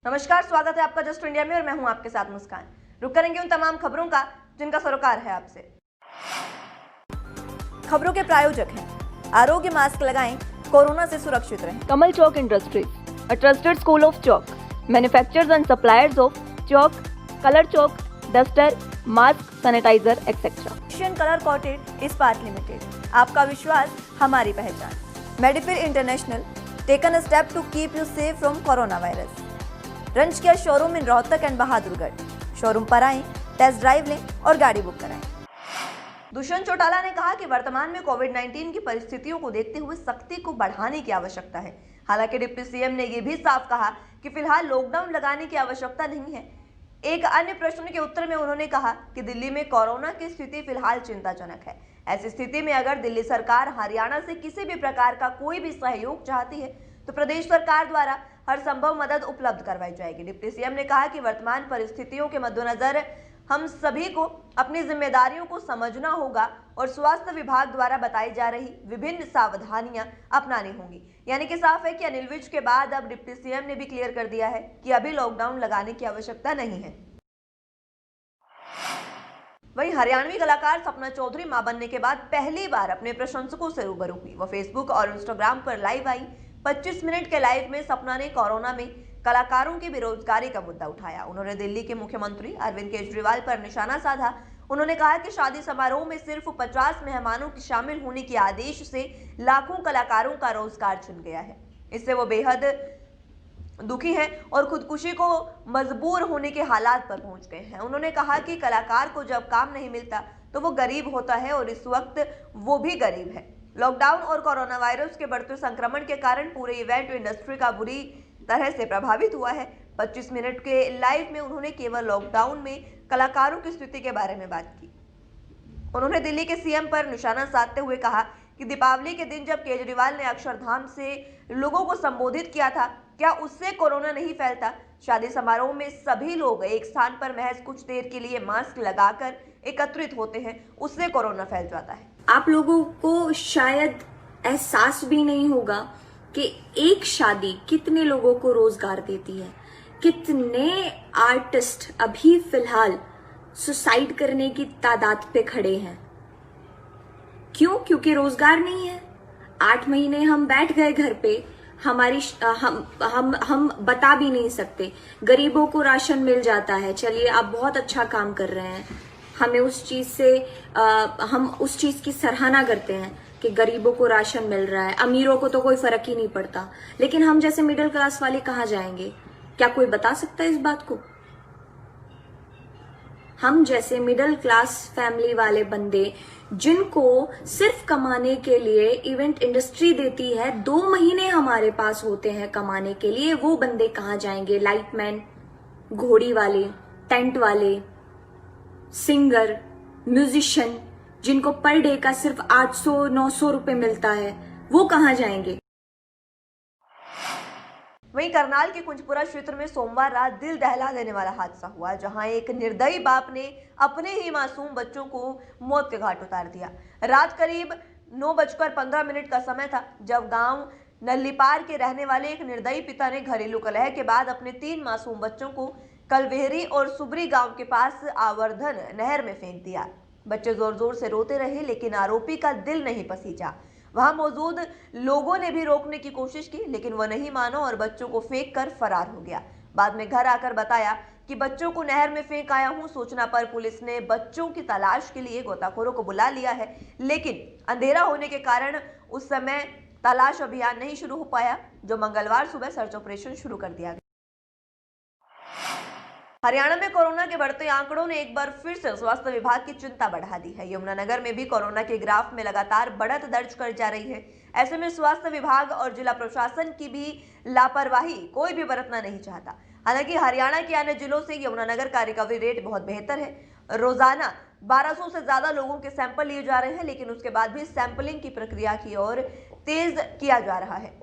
नमस्कार, स्वागत है आपका जस्ट इंडिया में और मैं हूं आपके साथ मुस्कान। रुक करेंगे उन तमाम खबरों का जिनका सरोकार है आपसे। खबरों के प्रायोजक हैं आरोग्य मास्क लगाएं, कोरोना से सुरक्षित रहें। Kamal Chalk Industries, a trusted school of chalk, manufacturers and suppliers of chalk, color chalk, duster, mask, sanitizer, etc. Asian colour coated Ispat limited, आपका विश्वास हमारी पहचान। मेडिफिर international, taken a step to keep you safe from corona virus. रंच किया showroom in Rohtak and Bahadurgarh. Showroom पर आएं, test drive लें और गाड़ी बुक कराएं। दुष्यंत चौटाला ने कहा कि वर्तमान में कोविड-19 की परिस्थितियों को देखते हुए सख्ती को बढ़ाने की आवश्यकता है। हालांकि डिप्टी सीएम ने यह भी साफ कहा कि फिलहाल लॉकडाउन लगाने की आवश्यकता नहीं है। एक अन्य प्रश्न के उत्तर में उन्होंने कहा कि दिल्ली में कोरोना की स्थिति फिलहाल चिंताजनक है। ऐसी स्थिति में अगर दिल्ली सरकार हरियाणा से किसी भी प्रकार का कोई भी सहयोग चाहती है तो प्रदेश सरकार द्वारा हर संभव मदद उपलब्ध करवाई जाएगी। डिप्टी सीएम ने कहा कि वर्तमान परिस्थितियों के मद्देनजर हम सभी को अपनी जिम्मेदारियों को समझना होगा और स्वास्थ्य विभाग द्वारा बताई जा रही विभिन्न सावधानियां अपनानी होंगी। यानी कि साफ है कि अनिल विज के बाद अब डिप्टी सीएम ने भी क्लियर कर दिया है कि अभी लॉकडाउन लगाने की आवश्यकता नहीं है। वहीं हरियाणवी कलाकार सपना चौधरी मां बनने के बाद पहली बार अपने प्रशंसकों से रूबरू हुई। वह फेसबुक और इंस्टाग्राम पर लाइव आई। 25 मिनट के लाइव में सपना ने कोरोना में कलाकारों की बेरोजगारी का मुद्दा उठाया। उन्होंने दिल्ली के मुख्यमंत्री अरविंद केजरीवाल पर निशाना साधा। उन्होंने कहा कि शादी समारोह में सिर्फ 50 मेहमानों के शामिल होने के आदेश से लाखों कलाकारों का रोजगार छिन गया है। इससे वो बेहद दुखी हैं और खुदकुशी को मजबूर होने के हालात पर पहुंच गए हैं। उन्होंने कहा कि कलाकार को जब काम नहीं मिलता तो वो गरीब होता है और इस वक्त वो भी गरीब है। लॉकडाउन और कोरोना वायरस के बढ़ते संक्रमण के कारण पूरे इवेंट इंडस्ट्री का बुरी तरह से प्रभावित हुआ है। 25 मिनट के लाइव में उन्होंने केवल लॉकडाउन में कलाकारों की स्थिति के बारे में बात की। उन्होंने दिल्ली के सीएम पर निशाना साधते हुए कहा कि दीपावली के दिन जब केजरीवाल ने अक्षरधाम से लोगों को संबोधित किया था, क्या उससे कोरोना नहीं फैलता? शादी समारोह में सभी लोग एक स्थान पर महज कुछ देर के लिए मास्क लगाकर एकत्रित होते हैं, उससे कोरोना फैल जाता है। आप लोगों को शायद एहसास भी नहीं होगा कि एक शादी कितने लोगों को रोजगार देती है। कितने आर्टिस्ट अभी फिलहाल सुसाइड करने की तादाद पे खड़े हैं। क्यों? क्योंकि रोजगार नहीं है। 8 महीने हम बैठ गए घर पे, हमारी हम बता भी नहीं सकते। गरीबों को राशन मिल जाता है, चलिए आप बहुत अच्छा काम कर रहे हैं, हमें उस चीज से हम उस चीज की सराहना करते हैं कि गरीबों को राशन मिल रहा है। अमीरों को तो कोई फर्क ही नहीं पड़ता, लेकिन हम जैसे मिडिल क्लास वाले कहाँ जाएंगे? क्या कोई बता सकता है इस बात को? हम जैसे मिडिल क्लास फैमिली वाले बंदे जिनको सिर्फ कमाने के लिए इवेंट इंडस्ट्री देती है, 2 महीने हमारे पास होते हैं कमाने के लिए, वो बंदे कहाँ जाएंगे? लाइटमैन, घोड़ी वाले, टेंट वाले, सिंगर, म्यूजिशियन जिनको पर डे का सिर्फ 800-900 रुपए मिलता है, वो कहाँ जाएंगे? वहीं करनाल के कुंजपुरा क्षेत्र में सोमवार रात दिल दहला देने वाला हादसा हुआ, जहां एक निर्दयी बाप ने अपने ही मासूम बच्चों को मौत के घाट उतार दिया। रात करीब 9:15 का समय था जब गांव नल्लीपार के रहने वाले एक निर्दयी पिता ने घरेलू कलह के बाद अपने 3 मासूम बच्चों को कलवेहरी और सुबरी गांव के पास आवर्धन नहर में फेंक दिया। बच्चे जोर जोर से रोते रहे, लेकिन आरोपी का दिल नहीं पसीजा। वहां मौजूद लोगों ने भी रोकने की कोशिश की, लेकिन वह नहीं माना और बच्चों को फेंक कर फरार हो गया। बाद में घर आकर बताया कि बच्चों को नहर में फेंक आया हूं। सूचना पर पुलिस ने बच्चों की तलाश के लिए गोताखोरों को बुला लिया है, लेकिन अंधेरा होने के कारण उस समय तलाश अभियान नहीं शुरू हो पाया, जो मंगलवार सुबह सर्च ऑपरेशन शुरू कर दिया गया। हरियाणा में कोरोना के बढ़ते आंकड़ों ने एक बार फिर से स्वास्थ्य विभाग की चिंता बढ़ा दी है। यमुनानगर में भी कोरोना के ग्राफ में लगातार बढ़त दर्ज कर जा रही है। ऐसे में स्वास्थ्य विभाग और जिला प्रशासन की भी लापरवाही कोई भी बरतना नहीं चाहता। हालांकि हरियाणा के अन्य जिलों से यमुनानगर का रिकवरी रेट बहुत बेहतर है। रोजाना 1200 से ज्यादा लोगों के सैंपल लिए जा रहे हैं, लेकिन उसके बाद भी सैंपलिंग की प्रक्रिया की ओर तेज किया जा रहा है।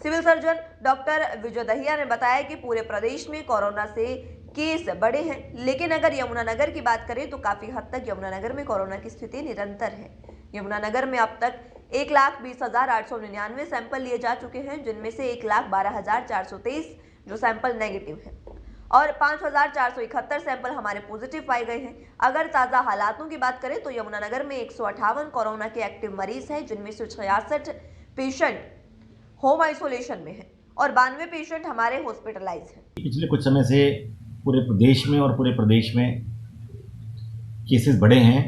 Civil surgeon doctor Vijay Dahiya ने बताया कि पूरे प्रदेश में कोरोना से केस बढ़े हैं, लेकिन अगर यमुनानगर की बात करें तो काफी हद तक यमुनानगर में कोरोना की स्थिति निरंतर है। यमुनानगर में अब तक 1,20,899 सैंपल लिए जा चुके हैं, जिनमें से 1,12,423 जो सैंपल नेगेटिव है। और 5,471 सैंपल हमारे पॉजिटिव पाए गए हैं। अगर ताज़ा हालातों की बात करें तो यमुनानगर में 158 कोरोना के एक्टिव मरीज हैं, जिनमें से 66 पेशेंट होम आइसोलेशन में हैं और 92 पेशेंट हमारे हॉस्पिटलाइज हैं। पिछले कुछ समय से पूरे प्रदेश में केसेस बढ़े हैं,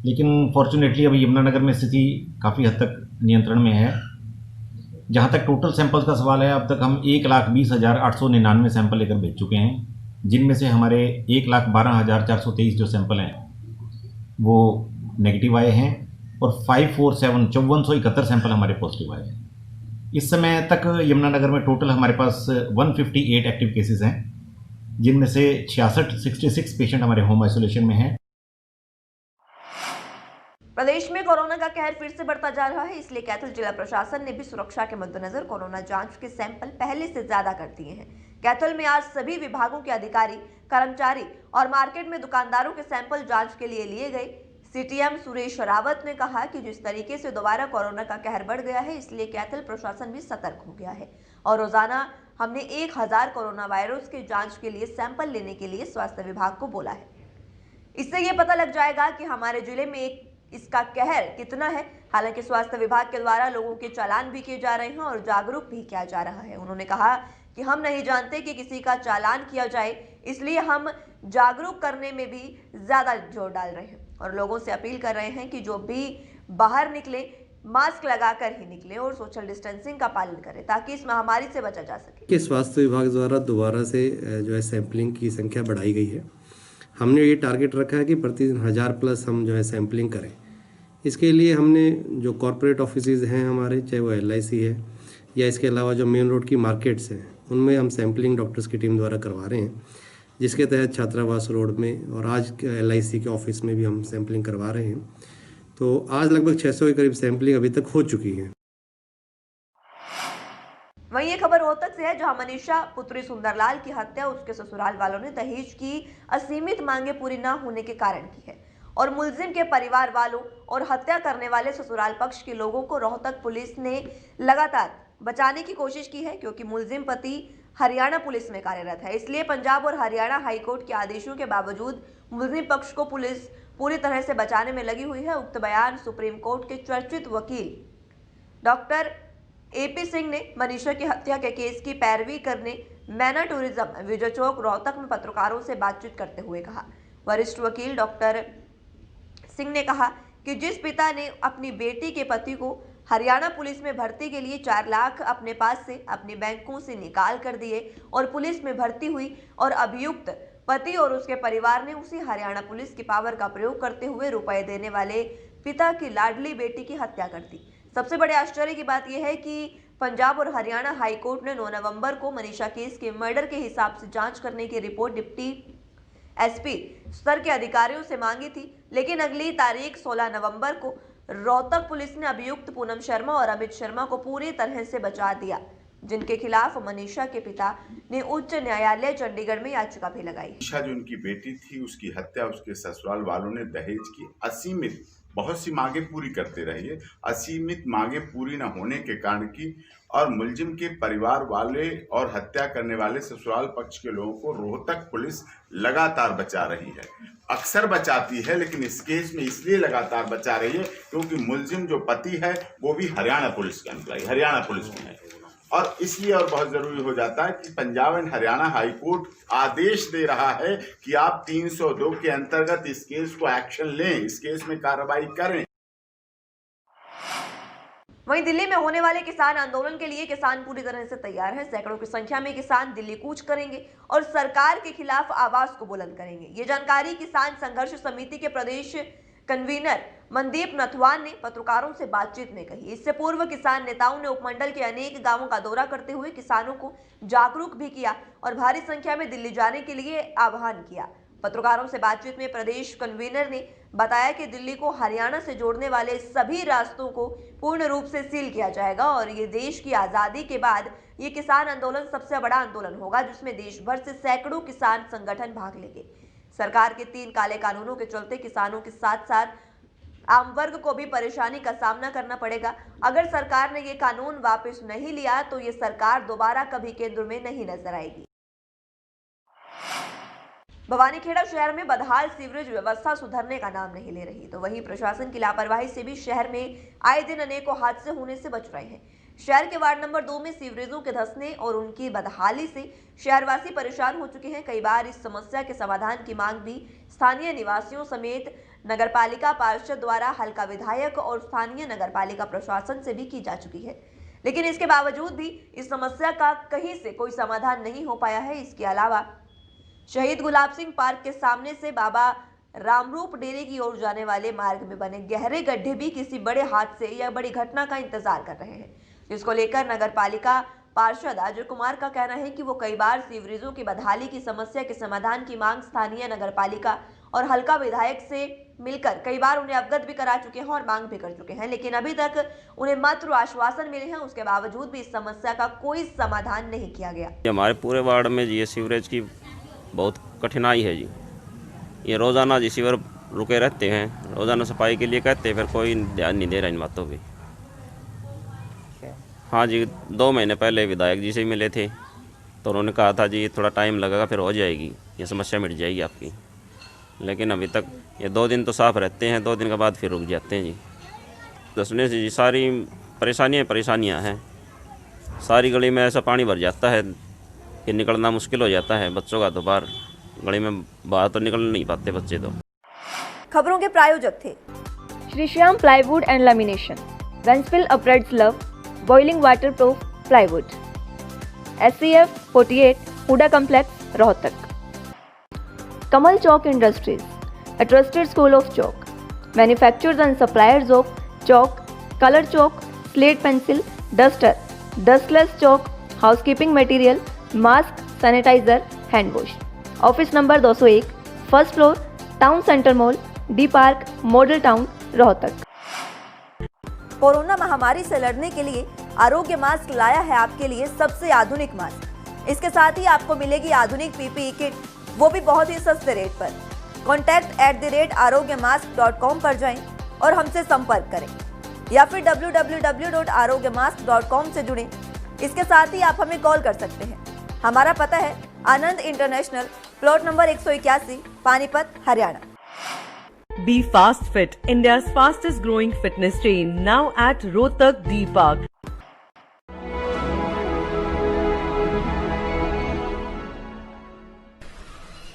लेकिन फॉर्चुनेटली अभी यमुनानगर में स्थिति काफ़ी हद तक नियंत्रण में है। जहाँ तक टोटल सैंपल्स का सवाल है, अब तक हम 1,20,899 सैंपल लेकर भेज चुके हैं, जिनमें से हमारे 1,12,423 जो सैंपल हैं वो नेगेटिव आए हैं और 547,5471 सैंपल हमारे पॉजिटिव आए हैं। इस समय तक यमुनानगर में टोटल हमारे पास 158 एक्टिव केसेस हैं, जिनमें से 66 पेशेंट हमारे होम आइसोलेशन में हैं। प्रदेश में कोरोना का कहर फिर से बढ़ता जा रहा है, इसलिए कैथल जिला प्रशासन ने भी सुरक्षा के मद्देनजर कोरोना जांच के सैंपल पहले से ज्यादा कर दिए हैं। कैथल में आज सभी विभागों के अधिकारी, कर्मचारी और मार्केट में दुकानदारों के सैंपल जांच के लिए गए। सीटीएम सुरेश रावत ने कहा कि जिस तरीके से दोबारा कोरोना का कहर बढ़ गया है, इसलिए कैथल प्रशासन भी सतर्क हो गया है और रोजाना हमने 1000 कोरोना वायरस के जांच के लिए सैंपल लेने के लिए स्वास्थ्य विभाग को बोला है। इससे ये पता लग जाएगा कि हमारे जिले में इसका कहर कितना है। हालांकि स्वास्थ्य विभाग के द्वारा लोगों के चालान भी किए जा रहे हैं और जागरूक भी किया जा रहा है। उन्होंने कहा कि हम नहीं जानते कि किसी का चालान किया जाए, इसलिए हम जागरूक करने में भी ज्यादा जोर डाल रहे हैं और लोगों से अपील कर रहे हैं कि जो भी बाहर निकले मास्क लगाकर ही निकले और सोशल डिस्टेंसिंग का पालन करें, ताकि इस महामारी से बचा जा सके। कि स्वास्थ्य विभाग द्वारा दोबारा से जो है सैंपलिंग की संख्या बढ़ाई गई है। हमने ये टारगेट रखा है कि प्रतिदिन 1000 प्लस हम जो है सैंपलिंग करें। इसके लिए हमने जो कॉरपोरेट ऑफिसेज हैं हमारे, चाहे वो LIC है या इसके अलावा जो मेन रोड की मार्केट्स हैं, उनमें हम सैंपलिंग डॉक्टर्स की टीम द्वारा करवा रहे हैं, जिसके तहत छात्रावास रोड में और आज LIC के ऑफिस में भी हम सैंपलिंग करवा रहे हैं। तो आज लगभग 600 के करीब सैंपलिंग अभी तक हो चुकी है। वहीं ये खबर रोहतक से है, जहां मनीषा पुत्री सुंदरलाल की हत्या उसके ससुराल वालों ने दहेज की असीमित मांगे पूरी न होने के कारण की है और मुलजिम के परिवार वालों और हत्या करने वाले ससुराल पक्ष के लोगों को रोहतक पुलिस ने लगातार बचाने की कोशिश की है, क्योंकि मुलजिम पति हरियाणा पुलिस में कार्यरत है। इसलिए पंजाब और हरियाणा हाईकोर्ट के आदेशों के बावजूद मुलजिम पक्ष को पुलिस पूरी तरह से बचाने में लगी हुई है। उक्त बयान सुप्रीम कोर्ट के चर्चित वकील डॉक्टर AP सिंह ने मनीषा की हत्या के केस की पैरवी करने मैना टूरिज्म विजय चौक रोहतक में पत्रकारों से बातचीत करते हुए कहा। वरिष्ठ वकील डॉक्टर सिंह ने कहा कि जिस पिता ने अपनी बेटी के पति को हरियाणा पुलिस में भर्ती के लिए 4 लाख अपने पास से अपने बैंकों से निकाल कर दिए और पुलिस में भर्ती हुई और अभियुक्त पति और उसके परिवार ने उसी हरियाणा पुलिस की पावर का प्रयोग करते हुए रुपए देने वाले पिता की लाडली बेटी की हत्या कर दी। सबसे बड़े आश्चर्य की बात यह है कि पंजाब और हरियाणा हाईकोर्ट ने 9 नवंबर को मनीषा केस के मर्डर के हिसाब से जांच करने की रिपोर्ट डिप्टी SP स्तर के अधिकारियों से मांगी थी, लेकिन अगली तारीख 16 नवंबर को रोहतक पुलिस ने अभियुक्त पूनम शर्मा और अमित शर्मा को पूरी तरह से बचा दिया, जिनके खिलाफ मनीषा के पिता ने उच्च न्यायालय चंडीगढ़ में याचिका भी लगाई। मनीषा जो उनकी बेटी थी, उसकी हत्या उसके ससुराल वालों ने दहेज की असीमित बहुत सी मांगे पूरी करते रहे, असीमित मांगे पूरी न होने के कारण की और मुलजिम के परिवार वाले और हत्या करने वाले ससुराल पक्ष के लोगों को रोहतक पुलिस लगातार बचा रही है। अक्सर बचाती है, लेकिन इस केस में इसलिए लगातार बचा रही है क्योंकि मुलजिम जो पति है वो भी हरियाणा पुलिस का एम्प्लॉय, हरियाणा पुलिस में है और इसलिए और बहुत जरूरी हो जाता है कि पंजाब एंड हरियाणा हाईकोर्ट आदेश दे रहा है कि आप 302 के अंतर्गत इस केस को एक्शन लें, इस केस में कार्रवाई करें। वहीं दिल्ली में होने वाले किसान आंदोलन के लिए किसान पूरी तरह से तैयार हैं। सैकड़ों की संख्या में किसान दिल्ली कूच करेंगे और सरकार के खिलाफ आवाज को बुलंद करेंगे। ये जानकारी किसान संघर्ष समिति के प्रदेश कन्वीनर मनदीप नथवान ने पत्रकारों से बातचीत में कही। इससे पूर्व किसान नेताओं ने उपमंडल के अनेक गांवों का दौरा करते हुए किसानों को जागरूक भी किया और भारी संख्या में दिल्ली जाने के लिए आह्वान किया। पत्रकारों से बातचीत में प्रदेश कन्वीनर ने बताया कि दिल्ली को हरियाणा से जोड़ने वाले सभी रास्तों को पूर्ण रूप से सील किया जाएगा और ये देश की आजादी के बाद ये किसान आंदोलन सबसे बड़ा आंदोलन होगा, जिसमें देश भर से सैकड़ों किसान संगठन भाग लेंगे। सरकार के 3 काले कानूनों के चलते किसानों के साथ साथ आम वर्ग को भी परेशानी का सामना करना पड़ेगा। अगर सरकार ने ये कानून वापस नहीं लिया तो ये सरकार दोबारा कभी केंद्र में नहीं नजर आएगी। भवानीखेड़ा शहर में बदहाल सीवरेज व्यवस्था सुधरने का नाम नहीं ले रही, तो वहीं प्रशासन की लापरवाही से भी शहर में आए दिन अनेकों हादसे होने से बच रहे हैं। शहर के वार्ड नंबर 2 में सीवरेजों के धंसने और उनकी बदहाली से शहरवासी परेशान हो चुके हैं। कई बार इस समस्या के समाधान की मांग भी स्थानीय निवासियों समेत नगरपालिका पार्षद द्वारा हल्का विधायक और स्थानीय नगरपालिका प्रशासन से भी की जा चुकी है, लेकिन इसके बावजूद भी इस समस्या का कहीं से कोई समाधान नहीं हो पाया है। इसके अलावा शहीद गुलाब सिंह पार्क के सामने से बाबा रामरूप डेरे की ओर जाने वाले मार्ग में बने गहरे गड्ढे भी किसी बड़े हादसे या बड़ी घटना का इंतजार कर रहे हैं, जिसको लेकर नगरपालिका पार्षद अजय कुमार का कहना है कि वो कई बार सीवरेजों की बदहाली की समस्या के समाधान की मांग स्थानीय नगरपालिका और हल्का विधायक से मिलकर कई बार उन्हें अवगत भी करा चुके हैं और मांग भी कर चुके हैं, लेकिन अभी तक उन्हें मात्र आश्वासन मिले हैं। उसके बावजूद भी इस समस्या का कोई समाधान नहीं किया गया। हमारे पूरे वार्ड में ये सीवरेज की बहुत कठिनाई है जी। ये रोज़ाना जी सीवर रुके रहते हैं, रोज़ाना सफाई के लिए कहते हैं, फिर कोई ध्यान नहीं दे रहा इन बातों पे। हाँ जी, 2 महीने पहले विधायक जी से मिले थे, तो उन्होंने कहा था जी थोड़ा टाइम लगेगा, फिर हो जाएगी, ये समस्या मिट जाएगी आपकी। लेकिन अभी तक ये 2 दिन तो साफ रहते हैं, 2 दिन के बाद फिर रुक जाते हैं जी। दसने से जी सारी परेशानियाँ हैं। सारी गली में ऐसा पानी भर जाता है कि निकलना मुश्किल हो जाता है। बच्चों का तो बाहर गली में बाहर तो निकल नहीं पाते बच्चे तो। खबरों के प्रायोजक थे Shri Shyam plywood and lamination, वेंसफिल अपरेड्स लव, boiling water proof plywood, SCF 48, HUDA complex, Rohtak. Kamal Chowk industries, a trusted school of chalk, manufacturers and suppliers of chalk, color chalk, slate pencil, duster, dustless chalk, housekeeping material, mask, sanitizer, hand wash. Office number 201, first floor, town centre mall, D park, model town, Rohtak. Corona महामारी से लड़ने के लिए आरोग्य mask लाया है आपके लिए सबसे आधुनिक मास्क। इसके साथ ही आपको मिलेगी आधुनिक PPE किट, वो भी बहुत ही सस्ते रेट पर। contact@arogyamask.com पर जाएं और हमसे संपर्क करें या फिर www.arogyamask.com से जुड़ें। इसके साथ ही आप हमें कॉल कर सकते हैं। हमारा पता है Anand international, plot number 181, Panipat, Haryana. Be Fast Fit, India's fastest growing fitness chain, now at Rohtak D Park.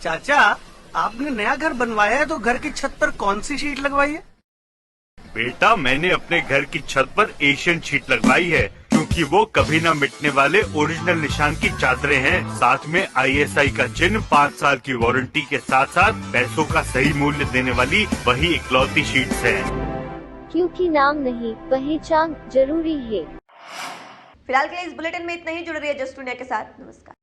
चाचा, आपने नया घर बनवाया है तो घर की छत पर कौन सी शीट लगवाई है? बेटा, मैंने अपने घर की छत पर एशियन शीट लगवाई है, क्योंकि वो कभी न मिटने वाले ओरिजिनल निशान की चादरें हैं। साथ में ISI का चिन्ह, 5 साल की वारंटी के साथ साथ पैसों का सही मूल्य देने वाली वही इकलौती शीट्स हैं। क्योंकि नाम नहीं, पहचान जरूरी है। फिलहाल के लिए इस बुलेटिन में इतना ही। जुड़े रहिए जस्ट इंडिया के साथ। नमस्कार।